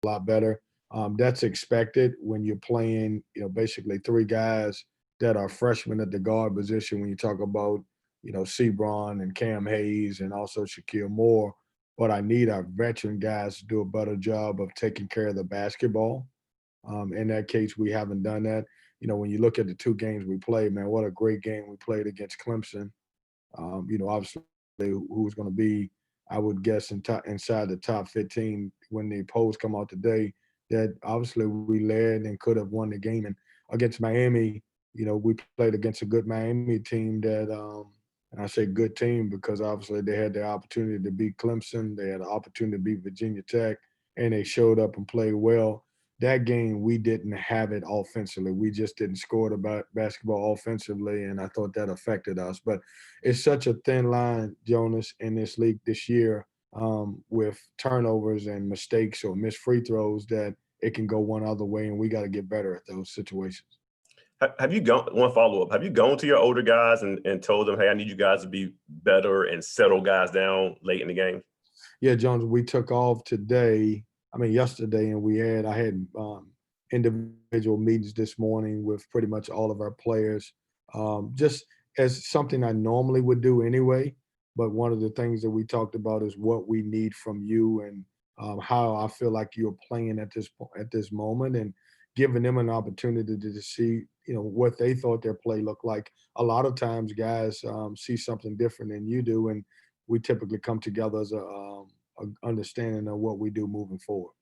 lot better. That's expected when you're playing, basically three guys that are freshmen at the guard position. When you talk about, Sebron and Cam Hayes and also Shaquille Moore, but I need our veteran guys to do a better job of taking care of the basketball. In that case, we haven't done that. When you look at the two games we played, man, what a great game we played against Clemson. Obviously, who's going to be, I would guess, inside the top 15 when the polls come out today. That obviously we led and could have won the game. And against Miami, we played against a good Miami team that, and I say good team because obviously they had the opportunity to beat Clemson, they had the opportunity to beat Virginia Tech, and they showed up and played well. That game, we didn't have it offensively. We just didn't score the basketball offensively, and I thought that affected us. But it's such a thin line, Jonas, in this league this year, with turnovers and mistakes or missed free throws that it can go one other way, and we got to get better at those situations. Have you gone, one follow-up, have you gone to your older guys and told them, hey, I need you guys to be better and settle guys down late in the game? Yeah, Jones, we took off yesterday, and I had individual meetings this morning with pretty much all of our players, just as something I normally would do anyway. But one of the things that we talked about is what we need from you and how I feel like you're playing at this moment, and giving them an opportunity to see what they thought their play looked like. A lot of times, guys see something different than you do, and we typically come together as a understanding of what we do moving forward.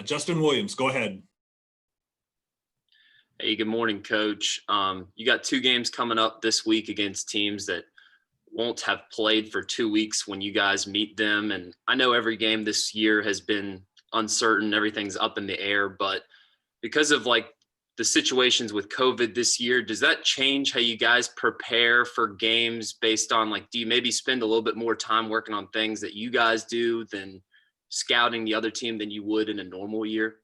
Justin Williams, go ahead. Hey, good morning, Coach. You got two games coming up this week against teams that won't have played for 2 weeks when you guys meet them. And I know every game this year has been uncertain. Everything's up in the air. But because of the situations with COVID this year, does that change how you guys prepare for games based on do you maybe spend a little bit more time working on things that you guys do than scouting the other team than you would in a normal year?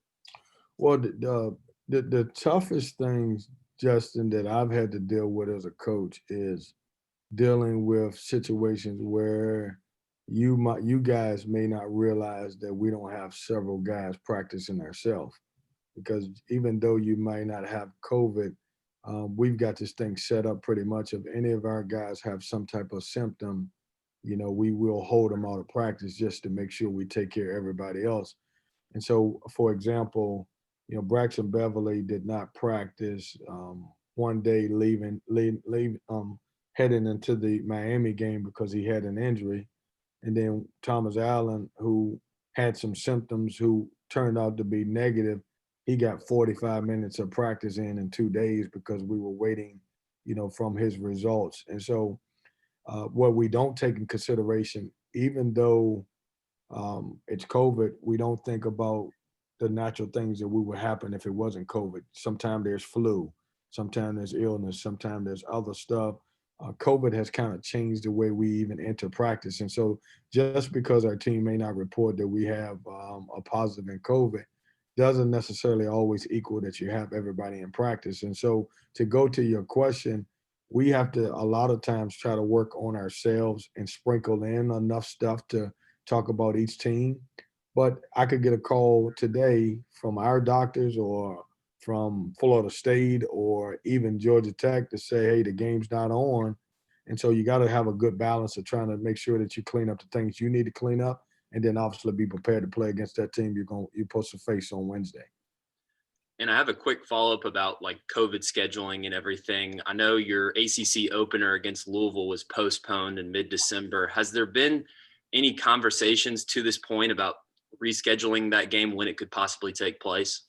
Well, the toughest things, Justin, that I've had to deal with as a coach is dealing with situations where you guys may not realize that we don't have several guys practicing ourselves. Because even though you might not have COVID, we've got this thing set up pretty much. If any of our guys have some type of symptom, we will hold them out of practice just to make sure we take care of everybody else. And so, for example, Braxton Beverly did not practice one day heading into the Miami game because he had an injury. And then Thomas Allen, who had some symptoms, who turned out to be negative, he got 45 minutes of practice in 2 days because we were waiting, from his results. And so what we don't take in consideration, even though it's COVID, we don't think about the natural things that would happen if it wasn't COVID. Sometimes there's flu, sometimes there's illness, sometimes there's other stuff. COVID has kind of changed the way we even enter practice. And so just because our team may not report that we have a positive in COVID, doesn't necessarily always equal that you have everybody in practice. And so to go to your question, we have to a lot of times try to work on ourselves and sprinkle in enough stuff to talk about each team. But I could get a call today from our doctors or from Florida State or even Georgia Tech to say, hey, the game's not on. And so you got to have a good balance of trying to make sure that you clean up the things you need to clean up, and then obviously be prepared to play against that team you're supposed to face on Wednesday. And I have a quick follow-up about COVID scheduling and everything. I know your ACC opener against Louisville was postponed in mid-December. Has there been any conversations to this point about rescheduling that game when it could possibly take place?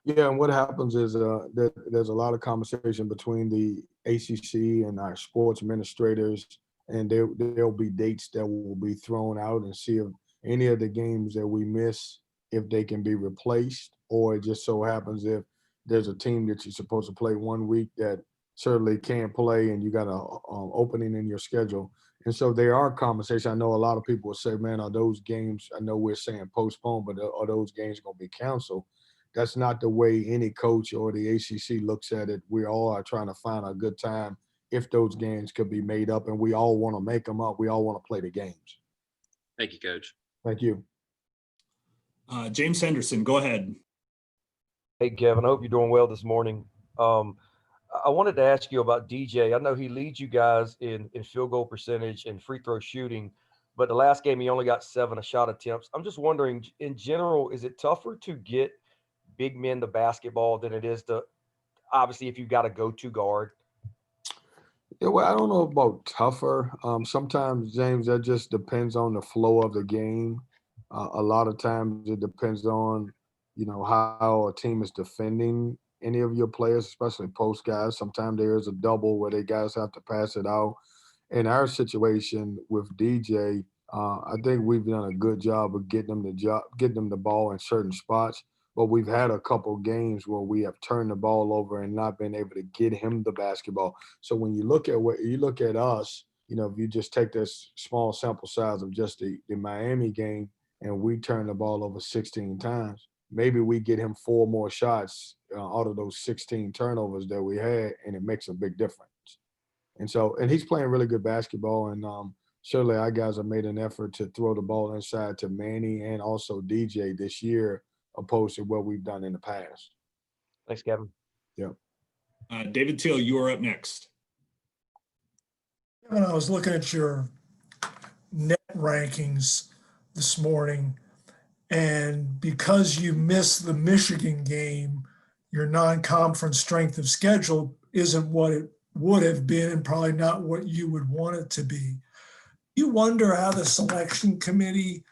Yeah, and what happens is that there's a lot of conversation between the ACC and our sports administrators, and there'll be dates that will be thrown out and see if any of the games that we miss, if they can be replaced, or it just so happens if there's a team that you're supposed to play one week that certainly can't play and you got an opening in your schedule. And so there are conversations. I know a lot of people will say, man, are those games, I know we're saying postponed, but are those games going to be canceled? That's not the way any coach or the ACC looks at it. We all are trying to find a good time if those games could be made up, and we all want to make them up. We all want to play the games. Thank you, Coach. Thank you. James Henderson, go ahead. Hey, Kevin, I hope you're doing well this morning. I wanted to ask you about DJ. I know he leads you guys in field goal percentage and free throw shooting, but the last game he only got 7 shot attempts. I'm just wondering, in general, is it tougher to get big men the basketball than it is to, obviously, if you've got a go-to guard? Yeah, well, I don't know about tougher. Sometimes, James, that just depends on the flow of the game. A lot of times it depends on, how a team is defending any of your players, especially post guys. Sometimes there is a double where the guys have to pass it out. In our situation with DJ, I think we've done a good job of getting them the ball in certain spots. But we've had a couple games where we have turned the ball over and not been able to get him the basketball. So when you look at us, if you just take this small sample size of just the Miami game and we turn the ball over 16 times, maybe we get him 4 more shots out of those 16 turnovers that we had, and it makes a big difference. And he's playing really good basketball, and surely our guys have made an effort to throw the ball inside to Manny and also DJ this year, opposed to what we've done in the past. Thanks, Kevin. Yeah. David Teal, you are up next. When I was looking at your net rankings this morning, and because you missed the Michigan game, your non-conference strength of schedule isn't what it would have been and probably not what you would want it to be. You wonder how the selection committee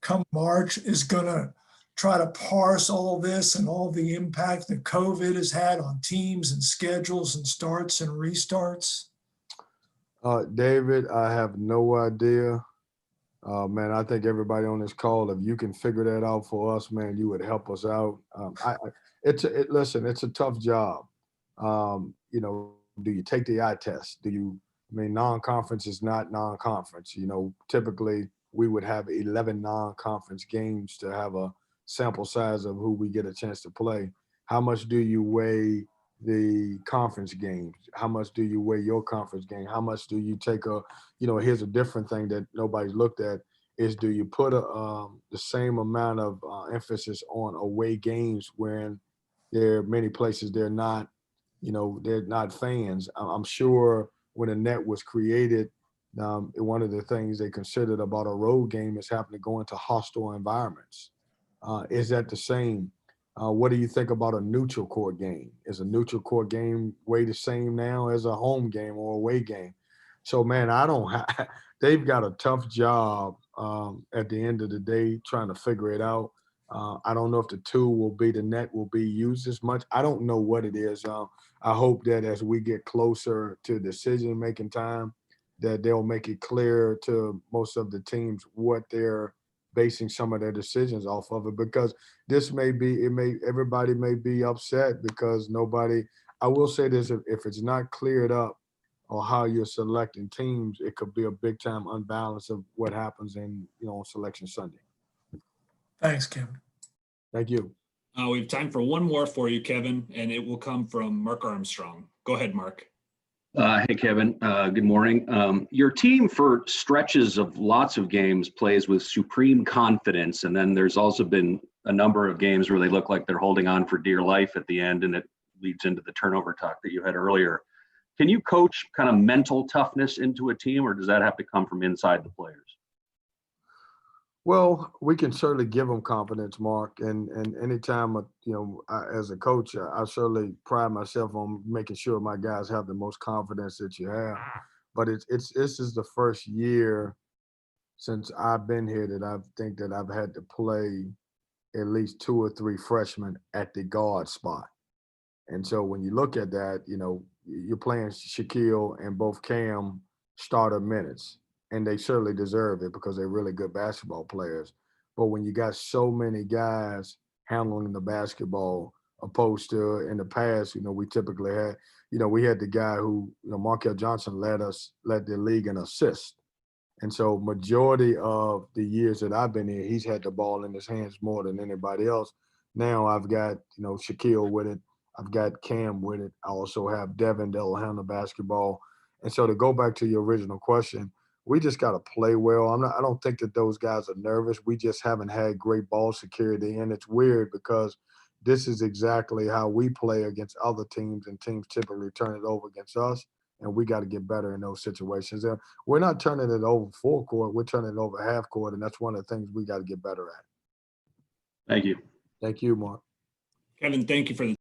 come March is going to try to parse all this and all the impact that COVID has had on teams and schedules and starts and restarts? David, I have no idea. Man, I think everybody on this call, if you can figure that out for us, man, you would help us out. Listen, it's a tough job. Do you take the eye test? Non-conference is not non-conference. Typically we would have 11 non-conference games to have a sample size of who we get a chance to play. How much do you weigh the conference games? How much do you weigh your conference game? How much do you take here's a different thing that nobody's looked at is, do you put the same amount of emphasis on away games when there are many places they're not fans? I'm sure when the net was created, one of the things they considered about a road game is having to go into hostile environments. Is that the same? What do you think about a neutral court game? Is a neutral court game way the same now as a home game or away game? So, man, they've got a tough job at the end of the day trying to figure it out. I don't know if the net will be used as much. I don't know what it is. I hope that as we get closer to decision-making time, that they'll make it clear to most of the teams what they're basing some of their decisions off of it, because everybody may be upset because I will say this, if it's not cleared up or how you're selecting teams, it could be a big time unbalance of what happens on Selection Sunday. Thanks, Kevin. Thank you. We have time for one more for you, Kevin, and it will come from Mark Armstrong. Go ahead, Mark. Hey, Kevin. Good morning. Your team for stretches of lots of games plays with supreme confidence, and then there's also been a number of games where they look like they're holding on for dear life at the end, and it leads into the turnover talk that you had earlier. Can you coach kind of mental toughness into a team, or does that have to come from inside the players? Well, we can certainly give them confidence, Mark. And anytime, as a coach, I certainly pride myself on making sure my guys have the most confidence that you have. But this is the first year since I've been here that I think that I've had to play at least 2 or 3 freshmen at the guard spot. And so when you look at that, you're playing Shaquille and both Cam starter minutes. And they certainly deserve it because they're really good basketball players. But when you got so many guys handling the basketball, opposed to in the past, we typically had, we had the guy who, Markel Johnson led the league in assists. And so majority of the years that I've been here, he's had the ball in his hands more than anybody else. Now I've got, Shaquille with it. I've got Cam with it. I also have Devin that will handle basketball. And so to go back to your original question, We just got to play well. I don't think that those guys are nervous. We just haven't had great ball security. And it's weird because this is exactly how we play against other teams, and teams typically turn it over against us. And we got to get better in those situations. And we're not turning it over full court. We're turning it over half court. And that's one of the things we got to get better at. Thank you. Thank you, Mark. Kevin, thank you for the